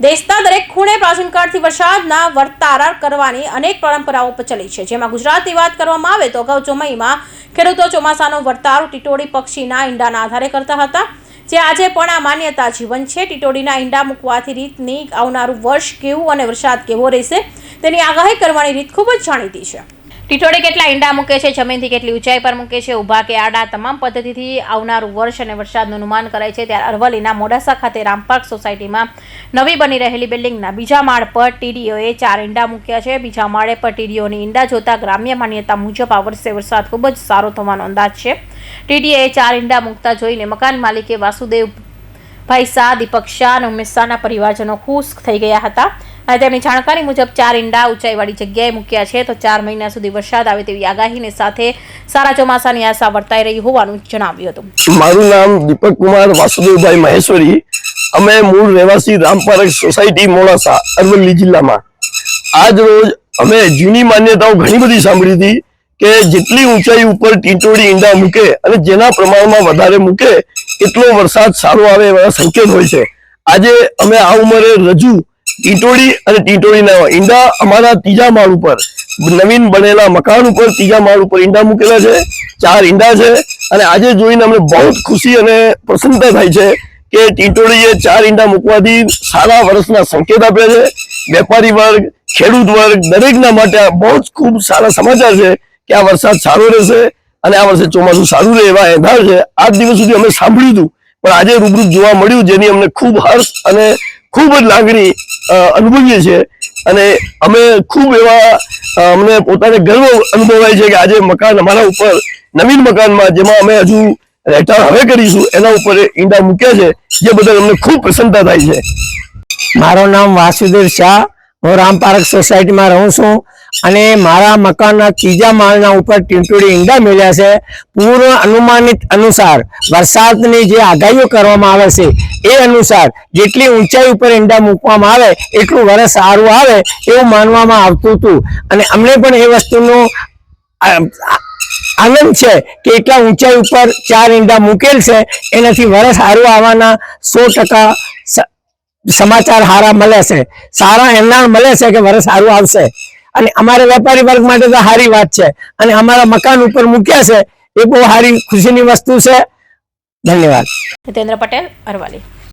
દેશના દરેક ખૂણે પ્રાચીન કાળથી વરસાદના વર્તારા કરવાની અનેક પરંપરાઓ પ્રચલિત છે, જેમાં ગુજરાતની વાત કરવામાં આવે તો અગાઉ ચોમાઈમાં ખેડૂતો ચોમાસાનો વર્તારો ટીટોડી પક્ષીના ઈંડાના આધારે કરતા હતા, જે આજે પણ આ માન્યતા જીવન છે। ટીટોડીના ઈંડા મૂકવાથી રીતની આવનારું વર્ષ કેવું અને વરસાદ કેવો રહેશે તેની આગાહી કરવાની રીત ખૂબ જ જાણીતી છે। ટીટોડી કેટલા ઈંડા મૂકે છે, જમીનથી કેટલી ઊંચાઈ પર મૂકે છે, ઊભા કે આડા, તમામ પદ્ધતિથી આવનારું વર્ષ અને વરસાદનું અનુમાન કરાય છે। ત્યારે અરવલ્લીના મોડાસા ખાતે રામપાર્ક સોસાયટીમાં નવી બની રહેલી બિલ્ડિંગના બીજા માળ પર ટીડીઓએ 4 ઈંડા મૂક્યા છે। બીજા માળે પર ટીડીઓની ઈંડા જોતા ગ્રામ્ય માન્યતા મુજબ આ વર્ષે વરસાદ ખૂબ જ સારો થવાનો અંદાજ છે। ટીડીએ 4 ઈંડા મૂકતા જોઈને મકાન માલિકે વાસુદેવભાઈ શાહ, દીપક શાહ અને ઉમેશ શાહના પરિવારજનો ખુશ થઈ ગયા હતા અને તેમની જાણકારી મુજબ 4 ઈંડા ઊંચાઈવાળી જગ્યાએ મૂક્યા છે, તો 4 મહિના સુધી વરસાદ આવે તેવી આગાહીને સાથે સારા ચોમાસાની આશા વર્તાઈ રહી હોવાનું જણાવ્યું હતું। મારું નામ દીપક કુમાર વાસુદેવભાઈ મહેશ્વરી, અમે મૂળ રહેવાસી રામપાર્ક સોસાયટી મોડાસા, અરવલ્લી જિલ્લામાં। આજ રોજ અમે જૂની માન્યતાઓ ઘણી બધી સાંભળી હતી કે જેટલી ઊંચાઈ ઉપર ટીટોડી ઈંડા મૂકે અને જેના પ્રમાણમાં વધારે મૂકે એટલો વરસાદ સારો આવે એવા સંકેત હોય છે। આજે અમે આ ઉંમરે રજૂ ટીટોડી અને ટીટોડીના ઈંડા અમારા 3જા માળ ઉપર નવીન બનેલા મકાન ઉપર 3જા માળ ઉપર ઈંડા મૂકેલા છે। 4 ઈંડા છે અને આજે જોઈને અમને બહુ ખુશી અને પ્રસન્નતા થાય છે કે ટીટોડીએ 4 ઈંડા મૂકવાથી સારા વર્ષના સંકેત આપ્યા છે। વેપારી વર્ગ, ખેડૂત વર્ગ દરેકના માટે બહુ જ ખૂબ સારા સમાચાર છે કે આ વરસાદ સારો રહેશે અને આ વર્ષે ચોમાસું સારું રહે એવા એંધાર છે। આજ દિવસ સુધી અમે સાંભળ્યું હતું પણ આજે રૂબરૂ જોવા મળ્યું, જેની અમને ખૂબ હર્ષ અને ખૂબ જ લાગણી અનુભવીએ છીએ અને અમે ખૂબ એવા અમને પોતાને ગર્વ અનુભવાય છે કે આજે મકાન અમારા ઉપર નવીન મકાનમાં જેમાં અમે હજુ રહેઠાણ હવે કરીશું એના ઉપર ઈંડા મૂક્યા છે, જે બદલ અમને ખૂબ પ્રસન્નતા થાય છે। મારું નામ વાસુદેવ શાહ, હું રામપાર્ક સોસાયટીમાં રહું છું અને મારા મકાનના 3જા માળના ઉપર ટીટોડી ઈંડા મળ્યા છે। પૂર્વ અનુમાનિત અનુસાર વરસાદની જે આગાહીઓ કરવામાં આવે છે એ અનુસાર જેટલી ઊંચાઈ ઉપર ઈંડા મૂકવામાં આવે એટલું વરસ સારું આવે એવું માનવામાં આવતું હતું અને અમને પણ એ વસ્તુનો આનંદ છે કે એટલા ઊંચાઈ ઉપર 4 ઈંડા મૂકેલ છે, એનાથી વરસ સારું આવવાના 100% સમાચાર સારા મળે છે, સારા એમના મળે છે કે વરસ સારું આવશે અને અમારે વેપારી વર્ગ માટે તો સારી વાત છે અને અમારા મકાન ઉપર મૂક્યા છે એ બહુ સારી ખુશીની વસ્તુ છે। ધન્યવાદ। જીતેન્દ્ર પટેલ, અરવલ્લી।